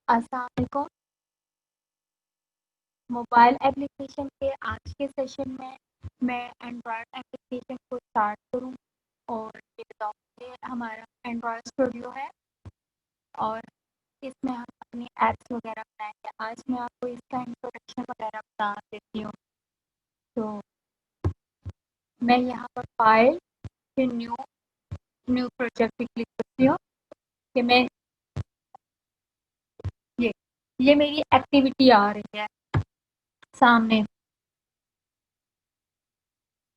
अस्सलाम वालेकुम। Mobile application के आज के सेशन में मैं एंड्रॉयड एप्लीकेशन को स्टार्ट करूँ और ये बताऊँ ये हमारा एंड्रॉयड स्टूडियो है और इसमें हम अपनी ऐप्स वगैरह बनाएंगे। आज मैं आपको इसका इंट्रोडक्शन वगैरह बता देती हूँ। तो मैं यहाँ पर फाइल फिर न्यू न्यू प्रोजेक्ट पे क्लिक करती हूँ कि मैं ये ये मेरी एक्टिविटी आ रही है सामने।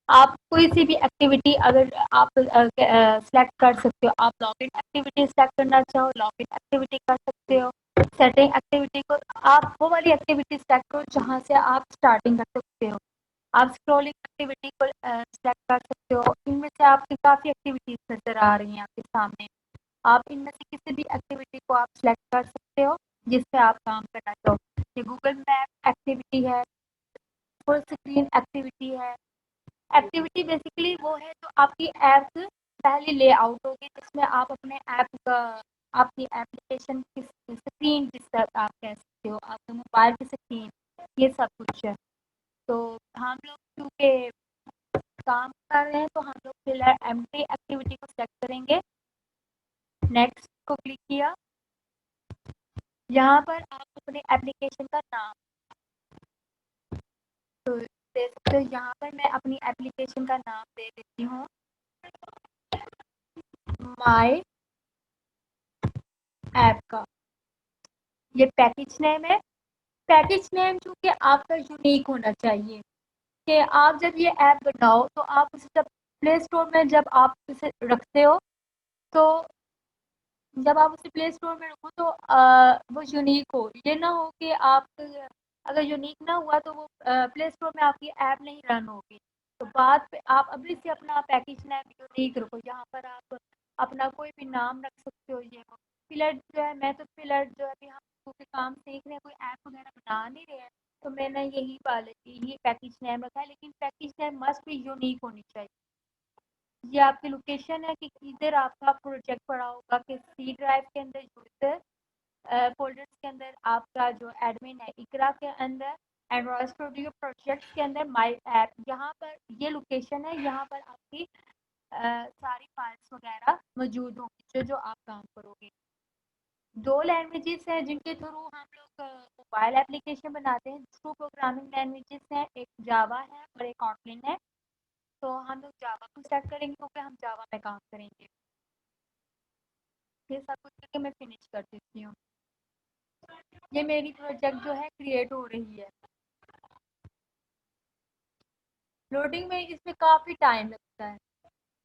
आप कोई सी भी एक्टिविटी अगर आप सेलेक्ट कर सकते हो। आप लॉगिन एक्टिविटी सेलेक्ट करना चाहो लॉगिन एक्टिविटी कर सकते हो। सेटिंग एक्टिविटी को आप वो वाली एक्टिविटी सेलेक्ट करो जहाँ से आप स्टार्टिंग कर सकते हो। आप स्क्रॉलिंग एक्टिविटी को सेलेक्ट कर सकते हो। इनमें से आपकी काफ़ी एक्टिविटीज नज़र आ रही हैं आपके सामने। आप इनमें से किसी भी एक्टिविटी को आप सेलेक्ट कर सकते हो जिससे आप काम करना चाहो। ये गूगल मैप एक्टिविटी है, फुल स्क्रीन एक्टिविटी है। एक्टिविटी बेसिकली वो है जो आपकी ऐप पहले लेआउट होगी जिसमें आप अपने ऐप का आपकी एप्लीकेशन की स्क्रीन जिस तरह आप कह सकते हो आपके मोबाइल की स्क्रीन ये सब कुछ है। तो हम लोग क्योंकि काम कर रहे हैं तो हम लोग फिलहाल एम्प्टी एक्टिविटी को सेलेक्ट करेंगे। नेक्स्ट को क्लिक किया। यहाँ पर आप अपने एप्लीकेशन का नाम तो दे सकते हो। यहाँ पर मैं अपनी एप्लीकेशन का नाम दे देती हूँ माई ऐप का। ये पैकेज नेम है। पैकेज नेम चूँकि आपका यूनिक होना चाहिए कि आप जब ये ऐप बनाओ तो आप उसे जब प्ले स्टोर में जब आप इसे रखते हो तो जब आप उसे प्ले स्टोर में रखो तो वो यूनिक हो। ये ना हो कि आप अगर यूनिक ना हुआ तो वो प्ले स्टोर में आपकी ऐप नहीं रन होगी। तो बाद पे आप अभी से अपना पैकेज नेम यूनिक रखो। यहाँ पर आप अपना कोई भी नाम रख सकते हो। ये हो फिलहाल जो है मैं तो फिलहाल जो है अभी हम क्योंकि काम सीख रहे हैं कोई ऐप वगैरह बना नहीं रहे हैं तो मैंने यही पैकेज नेम रखा है। लेकिन पैकेज नेम मस्ट भी यूनिक होनी चाहिए। ये आपकी लोकेशन है कि किधर आपका प्रोजेक्ट पड़ा होगा कि सी ड्राइव के अंदर यूजर फोल्डर्स के अंदर आपका जो एडमिन है इकरा के अंदर एंड्रॉयड स्टूडियो प्रोजेक्ट्स के अंदर माई ऐप यहाँ पर ये लोकेशन है। यहाँ पर आपकी सारी फाइल्स वगैरह मौजूद होंगी जो जो आप काम करोगे। दो लैंग्वेजेस हैं जिनके थ्रू हम लोग मोबाइल एप्लीकेशन बनाते हैं। टू प्रोग्रामिंग लैंग्वेजेस हैं, एक जावा है और एक कॉटलिन है। तो हम लोग जावा को स्टार्ट करेंगे क्योंकि हम जावा में काम करेंगे। ये सब कुछ करके मैं फिनिश कर देती हूँ। ये मेरी प्रोजेक्ट जो है क्रिएट हो रही है। लोडिंग में इसमें काफ़ी टाइम लगता है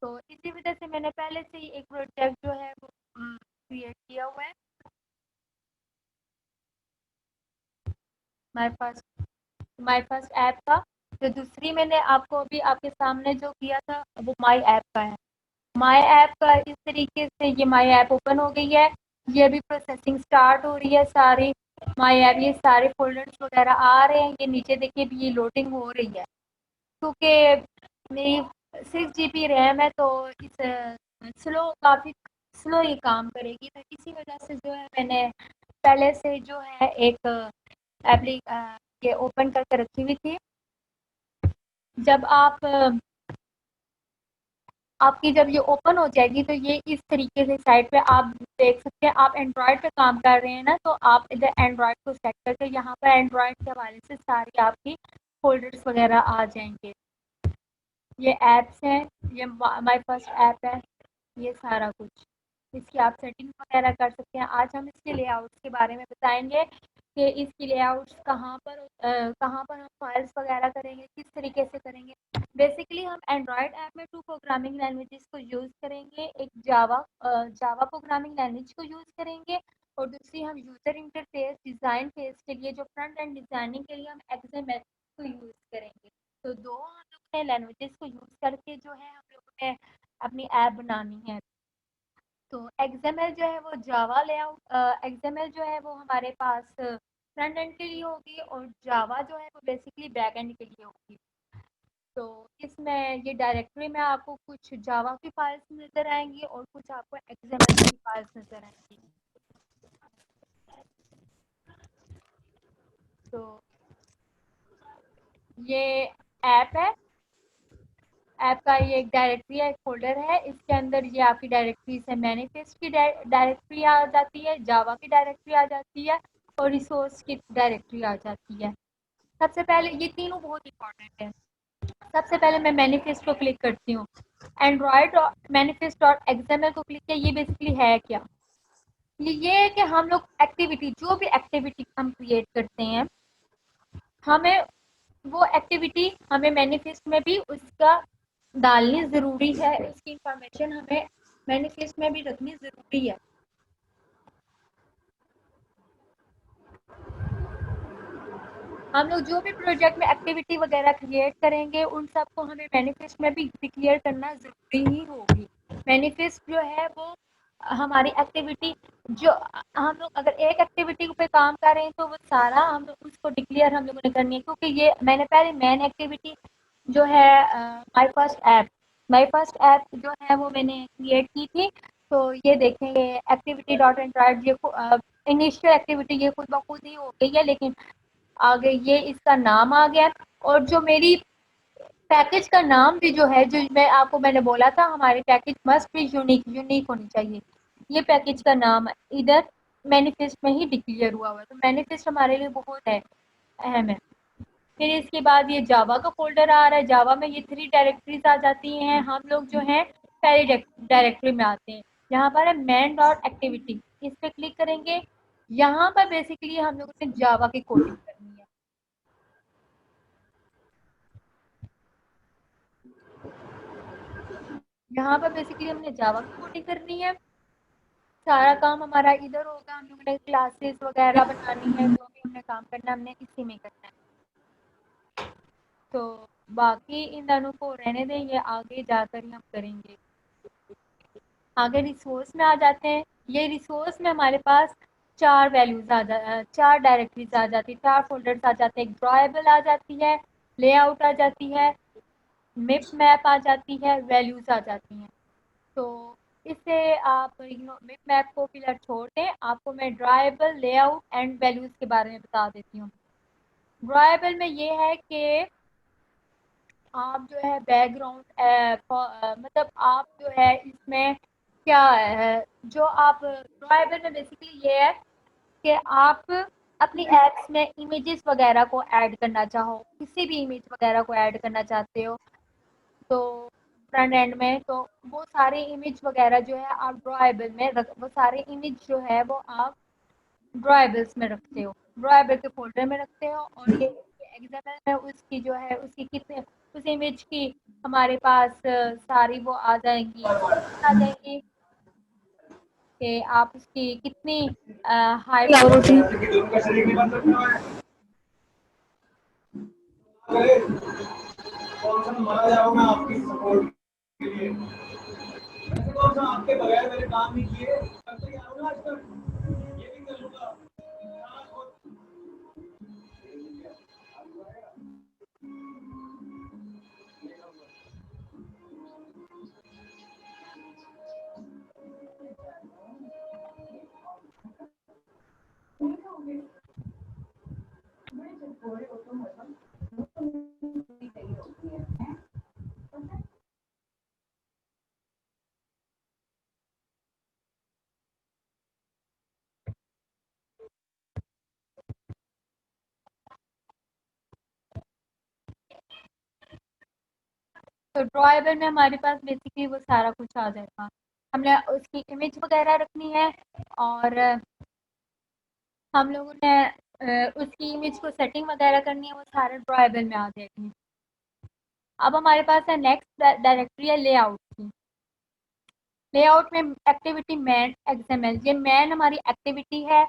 तो इसी वजह से मैंने पहले से ही एक प्रोजेक्ट जो है वो क्रिएट किया हुआ है माई फर्स्ट ऐप का। जो दूसरी मैंने आपको अभी आपके सामने जो किया था वो माई ऐप का है। माई ऐप का इस तरीके से ये माई ऐप ओपन हो गई है। ये अभी प्रोसेसिंग स्टार्ट हो रही है सारी माई ऐप। ये सारे फोल्डर्स वगैरह आ रहे हैं। ये नीचे देखिए भी ये लोडिंग हो रही है क्योंकि मेरी 6 GB रैम है तो इस काफ़ी स्लो ये काम करेगी। तो इसी वजह से जो है मैंने पहले से जो है एक ये ओपन करके रखी हुई थी। जब आपकी जब ये ओपन हो जाएगी तो ये इस तरीके से साइड पे आप देख सकते हैं। आप एंड्रॉयड पे काम कर रहे हैं ना तो आप इधर एंड्रॉयड को सेट करके यहाँ पर एंड्रॉयड के हवाले से सारी आपकी फोल्डर्स वगैरह आ जाएंगे। ये ऐप्स हैं, ये माई फर्स्ट ऐप है, ये सारा कुछ इसकी आप सेटिंग वगैरह कर सकते हैं। आज हम इसके लेआउट्स के बारे में बताएंगे कि इसकी लेआउट्स कहाँ पर हम फाइल्स वगैरह करेंगे, किस तरीके से करेंगे। बेसिकली हम एंड्रॉयड ऐप में टू प्रोग्रामिंग लैंग्वेजेस को यूज़ करेंगे। एक जावा प्रोग्रामिंग लैंग्वेज को यूज़ करेंगे और दूसरी हम यूज़र इंटरफेस डिज़ाइन फेस के लिए जो फ्रंट एंड डिज़ाइनिंग के लिए हम एक्सएमएल को यूज़ करेंगे। तो दो हम लोग ने लैंग्वेजेस को यूज़ करके जो है हम लोगों ने अपनी ऐप बनानी है। तो एक्सएमएल जो है वो जावा लेआउट एक्सएमएल जो है वो हमारे पास फ्रंट एंड के लिए होगी और जावा जो है वो बेसिकली बैक एंड के लिए होगी। तो इसमें ये डायरेक्टरी में आपको कुछ जावा की फाइल्स नज़र आएंगी और कुछ आपको एक्सएमएल की फाइल्स नज़र आएंगी। तो ये ऐप है, ऐप का ये एक डायरेक्टरी है, एक फ़ोल्डर है, इसके अंदर ये आपकी डायरेक्टरीज़ है। मैनिफेस्ट की डायरेक्टरी आ जाती है, जावा की डायरेक्टरी आ जाती है और रिसोर्स की डायरेक्टरी आ जाती है। सबसे पहले ये तीनों बहुत इंपॉर्टेंट है। सबसे पहले मैं मैनिफेस्ट को क्लिक करती हूँ। एंड्रॉयड मैनिफेस्ट डॉट एक्सएमएल को क्लिक किया। ये बेसिकली है क्या? ये है कि हम लोग एक्टिविटी, जो भी एक्टिविटी हम क्रिएट करते हैं, हमें वो एक्टिविटी हमें मैनिफेस्ट में भी उसका डालनी ज़रूरी है। उसकी इंफॉर्मेशन हमें मैनिफेस्ट में भी रखनी ज़रूरी है। हम लोग जो भी प्रोजेक्ट में एक्टिविटी वगैरह क्रिएट करेंगे, उन सबको हमें मैनिफेस्ट में भी डिक्लेयर करना ज़रूरी ही होगी। मैनिफेस्ट जो है वो हमारी एक्टिविटी, जो हम लोग अगर एक एक्टिविटी पे काम कर रहे हैं तो वो सारा हम लोग उसको डिक्लेयर हम लोगों ने करनी है, क्योंकि ये मैंने पहले मेन एक्टिविटी जो है माई फर्स्ट ऐप जो है वो मैंने क्रिएट की थी। तो ये देखेंगे एक्टिविटी डॉट एंड्रॉइड, ये इनिशियल एक्टिविटी ये खुद ब खुद ही हो गई है, लेकिन आगे ये इसका नाम आ गया। और जो मेरी पैकेज का नाम भी जो है, जो मैंने बोला था हमारे पैकेज मस्ट भी यूनिक होनी चाहिए। ये पैकेज का नाम इधर मैनिफेस्ट में ही डिक्लेयर हुआ है, तो मैनिफेस्ट हमारे लिए बहुत है, अहम है। फिर इसके बाद ये जावा का फोल्डर आ रहा है। जावा में ये 3 डायरेक्टरीज आ जाती हैं। हम लोग जो हैं पहली डायरेक्टरी में आते हैं। यहाँ पर है मैन डॉट एक्टिविटी, इस पर क्लिक करेंगे। यहाँ पर बेसिकली हम लोगों ने जावा की कोडिंग करनी है। यहाँ पर बेसिकली हमने जावा की कोडिंग करनी है। सारा काम हमारा इधर होगा। हम लोगों ने क्लासेस वगैरह बनानी है, जो भी हमने काम करना है हमने इसी में करना है। तो बाकी इन दोनों को रहने दें, ये आगे जाकर ही हम करेंगे। आगे रिसोर्स में आ जाते हैं। ये रिसोर्स में हमारे पास 4 वैल्यूज 4 डायरेक्टरीज आ जाती है, 4 फोल्डर्स आ जाते हैं। एक ड्रॉएबल आ जाती है, लेआउट आ जाती है, मिप मैप आ जाती है, वैल्यूज आ जाती हैं। तो इससे आप मिप मैप को फिलहाल छोड़ दें। आपको मैं ड्रॉएबल, लेआउट एंड वैल्यूज के बारे में बता देती हूँ। ड्रॉएबल में ये है कि आप जो है बैकग्राउंड मतलब आप जो है इसमें क्या है, जो आप ड्रॉएबल में बेसिकली ये है कि आप अपनी एप्स में इमेजेस वगैरह को ऐड करना चाहो, किसी भी इमेज वगैरह को ऐड करना चाहते हो, तो फ्रंट एंड में तो वो सारे इमेज वगैरह जो है आप ड्रॉएबल में वो सारे इमेज जो है वो आप ड्रॉएबल्स में रखते हो, ड्रॉएबल के फोल्डर में रखते हो। और ये एग्जाम्पल में उसकी जो है उसकी कितने उस इमेज की हमारे पास सारी वो आ जाएंगी कि आप उसकी कितनी हाई मारा जाऊंगा आपकी सपोर्ट के लिए। वैसे कौन सा आपके बगैर मैंने काम नहीं किए, कल से आऊंगा आज तक, ये भी कर लूंगा। तो ड्रॉएबल में हमारे पास बेसिकली वो सारा कुछ आ जाएगा। हमने उसकी इमेज वगैरह रखनी है और हम लोगों ने उसकी इमेज को सेटिंग वगैरह करनी है, वो सारे ड्रॉएबल में आ जाएगी। अब हमारे पास है नेक्स्ट डायरेक्टरी है लेआउट की। लेआउट में एक्टिविटी मैन एक्सएमएल, ये मैन हमारी एक्टिविटी है।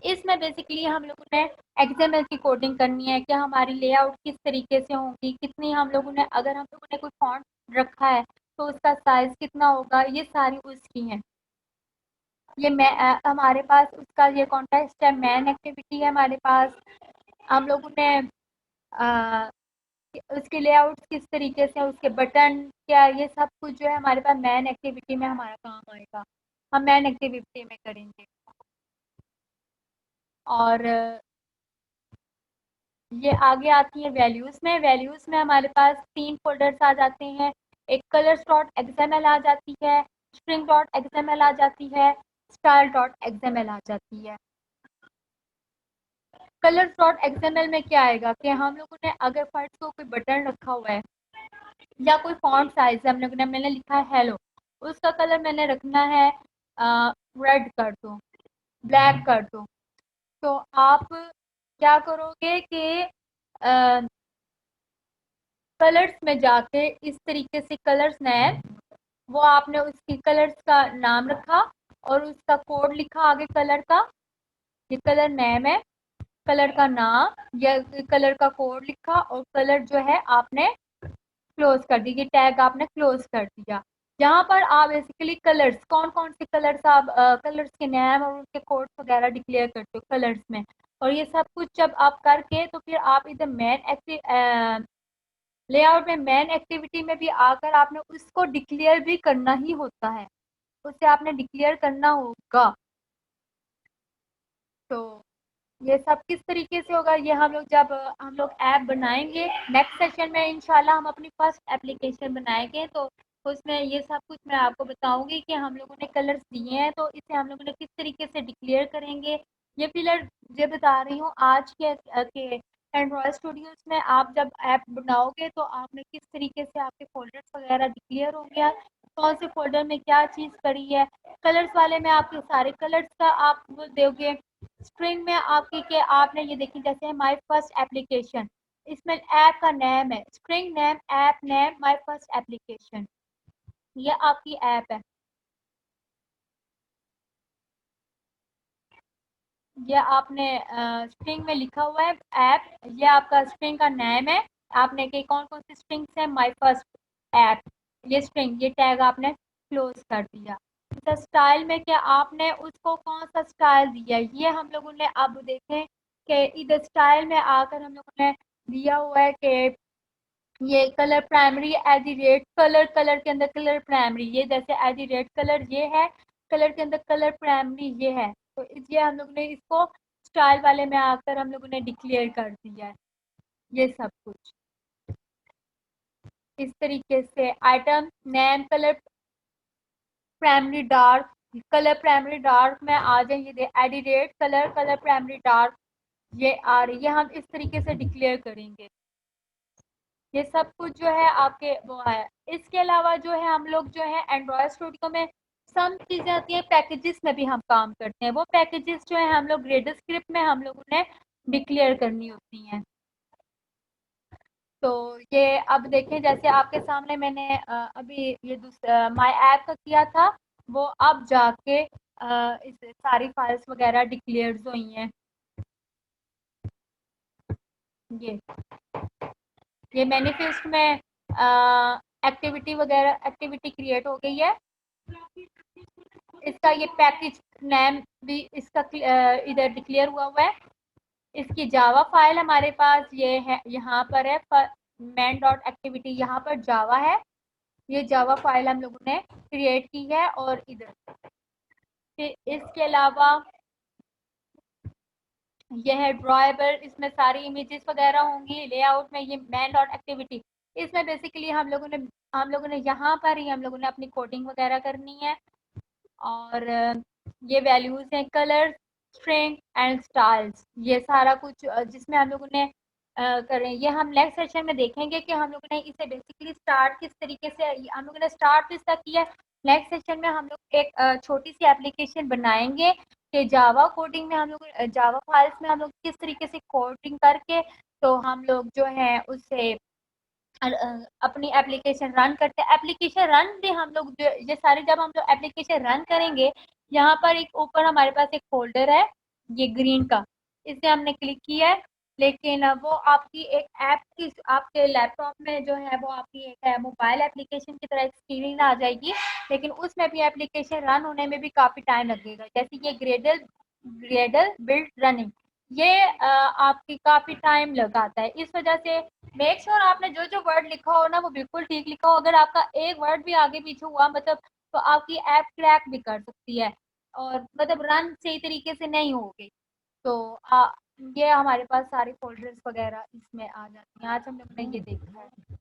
इसमें बेसिकली हम लोगों ने एक्सएमएल की कोडिंग करनी है कि हमारी लेआउट किस तरीके से होगी, कितनी हम लोगों ने, अगर हम लोगों ने कोई फॉन्ट रखा है तो उसका साइज कितना होगा, ये सारी उसकी हैं। ये हमारे पास उसका ये कॉन्टेक्स्ट है, मैन एक्टिविटी है हमारे पास। हम लोगों ने आ, उसके लेआउट किस तरीके से, उसके बटन क्या, ये सब कुछ जो है हमारे पास मैन एक्टिविटी में हमारा काम आएगा, हम मैन एक्टिविटी में करेंगे। और ये आगे आती है वैल्यूज़ में। वैल्यूज़ में हमारे पास 3 फ़ोल्डर्स आ जाते हैं। एक कलर्स डॉट एक्सएमएल आ जाती है, स्ट्रिंग डॉट एक्सएमएल आ जाती है, स्टाइल डॉट एक्सएमएल आ जाती है। कलर्स डॉट एक्सएमएल में क्या आएगा कि हम लोगों ने अगर फर्स्ट को कोई बटन रखा हुआ है या कोई फॉन्ट साइज हम लोगों ने मैंने लिखा है हेलो, उसका कलर मैंने रखना है रेड कर दो, ब्लैक कर दो। तो आप क्या करोगे कि कलर्स में जाके इस तरीके से कलर्स नेम, वो आपने उसकी कलर्स का नाम रखा और उसका कोड लिखा आगे कलर का। ये कलर नेम है, कलर का नाम या कलर का कोड लिखा और कलर जो है आपने क्लोज कर दी, ये टैग आपने क्लोज कर दिया। यहाँ पर आप बेसिकली कलर्स कौन कौन से कलर्स आप कलर्स के नेम और उनके कोड्स वगैरह डिक्लेयर करते हो कलर्स में। और ये सब कुछ जब आप करके तो फिर आप इधर लेआउट में मेन एक्टिविटी में भी आकर आपने उसको डिक्लेयर भी करना ही होता है, उसे आपने डिक्लेयर करना होगा। तो ये सब किस तरीके से होगा, ये हम लोग जब हम लोग ऐप बनाएंगे नेक्स्ट सेशन में इंशाल्लाह हम अपनी फर्स्ट एप्लीकेशन बनाएंगे तो उसमें ये सब कुछ मैं आपको बताऊंगी कि हम लोगों ने कलर्स दिए हैं तो इसे हम लोगों ने किस तरीके से डिक्लेयर करेंगे। ये फिलहाल ये बता रही हूँ आज के एंड्रॉयड स्टूडियोज में आप जब ऐप बनाओगे तो आपने किस तरीके से आपके फोल्डर्स वगैरह डिक्लेयर हो गया, कौन से फोल्डर में क्या चीज़ करी है। कलर्स वाले में आपके सारे कलर्स का आप वो दोगे। स्ट्रिंग में आपकी के आपने ये देखी जैसे माय फर्स्ट एप्लीकेशन, इसमें ऐप का नेम है, string name app name my first application, ये आपकी ऐप है। ये आपने स्ट्रिंग में लिखा हुआ है ऐप, ये आपका स्ट्रिंग का नेम है। आपने के कौन कौन सी स्ट्रिंग्स है, माय फर्स्ट ऐप, ये स्ट्रिंग ये टैग आपने क्लोज कर दिया। तो स्टाइल में क्या आपने उसको कौन सा स्टाइल दिया, ये हम लोगों ने अब देखें कि इधर स्टाइल में आकर हम लोगों ने दिया हुआ है कि ये colour primary at the rate colour, colour के अंदर कलर प्राइमरी, ये जैसे एट द रेट कलर ये है, कलर के अंदर कलर प्राइमरी ये है। तो ये हम लोगों ने इसको स्टाइल वाले में आकर हम लोगों ने डिक्लेयर कर दिया है ये सब कुछ। इस तरीके से item name colour primary dark, colour primary dark में आ जाए, ये at the rate colour colour primary dark ये आ रही है, हम इस तरीके से डिक्लेयर करेंगे। ये सब कुछ जो है आपके वो है। इसके अलावा जो है हम लोग जो है एंड्रॉयड स्टूडियो में सम चीज़ें आती हैं, पैकेजेस में भी हम काम करते हैं। वो पैकेजेस जो है हम लोग ग्रेडर स्क्रिप्ट में हम लोगों ने डिक्लेयर करनी होती हैं। तो ये अब देखें जैसे आपके सामने मैंने अभी ये माई ऐप का किया था, वो अब जाके इस सारी फाइल्स वगैरह डिक्लेयर्स हुई हैं। ये मैनिफेस्ट में एक्टिविटी वगैरह एक्टिविटी क्रिएट हो गई है। इसका ये पैकेज नेम भी इसका इधर डिक्लेयर हुआ है। इसकी जावा फाइल हमारे पास ये है, यहाँ पर है मैन डॉट एक्टिविटी, यहाँ पर जावा है। ये जावा फाइल हम लोगों ने क्रिएट की है। और इधर फिर इसके अलावा यह है ड्रॉएबल, इसमें सारी इमेजेस वगैरह होंगी। लेआउट में ये मैन डॉट एक्टिविटी, इसमें बेसिकली हम लोगों ने यहाँ पर ही हम लोगों ने अपनी कोडिंग वगैरह करनी है। और ये वैल्यूज हैं कलर स्ट्रिंग एंड स्टाइल्स, ये सारा कुछ जिसमें हम लोगों ने करें। ये हम नेक्स्ट सेशन में देखेंगे कि हम लोगों ने इसे बेसिकली स्टार्ट किस तरीके से हम लोगों ने स्टार्ट किस तरह किया। नेक्स्ट सेशन में हम लोग एक छोटी सी एप्लीकेशन बनाएंगे कि जावा कोडिंग में हम लोग जावा फाइल्स में हम लोग किस तरीके से कोडिंग करके तो हम लोग जो है उससे अपनी एप्लीकेशन रन करते हैं। एप्लीकेशन रन भी हम लोग ये सारे जब हम लोग एप्लीकेशन रन करेंगे, यहाँ पर एक ऊपर हमारे पास एक फोल्डर है ये ग्रीन का, इसे हमने क्लिक किया है। लेकिन वो आपकी एक ऐप की आपके लैपटॉप में जो है वो आपकी एक मोबाइल एप्लीकेशन की तरह स्क्रीन आ जाएगी, लेकिन उसमें भी एप्लीकेशन रन होने में भी काफ़ी टाइम लगेगा। जैसे ये ग्रेडल ग्रेडल बिल्ड रनिंग, ये आपकी काफ़ी टाइम लगाता है। इस वजह से मेक श्योर आपने जो जो वर्ड लिखा हो ना वो बिल्कुल ठीक लिखा हो। अगर आपका एक वर्ड भी आगे पीछे हुआ मतलब तो आपकी ऐप क्रैक भी कर सकती है और मतलब रन सही तरीके से नहीं होगी। तो ये हमारे पास सारे फ़ोल्डर्स वग़ैरह इसमें आ जाती हैं। आज हम लोगों ने ये देखा है।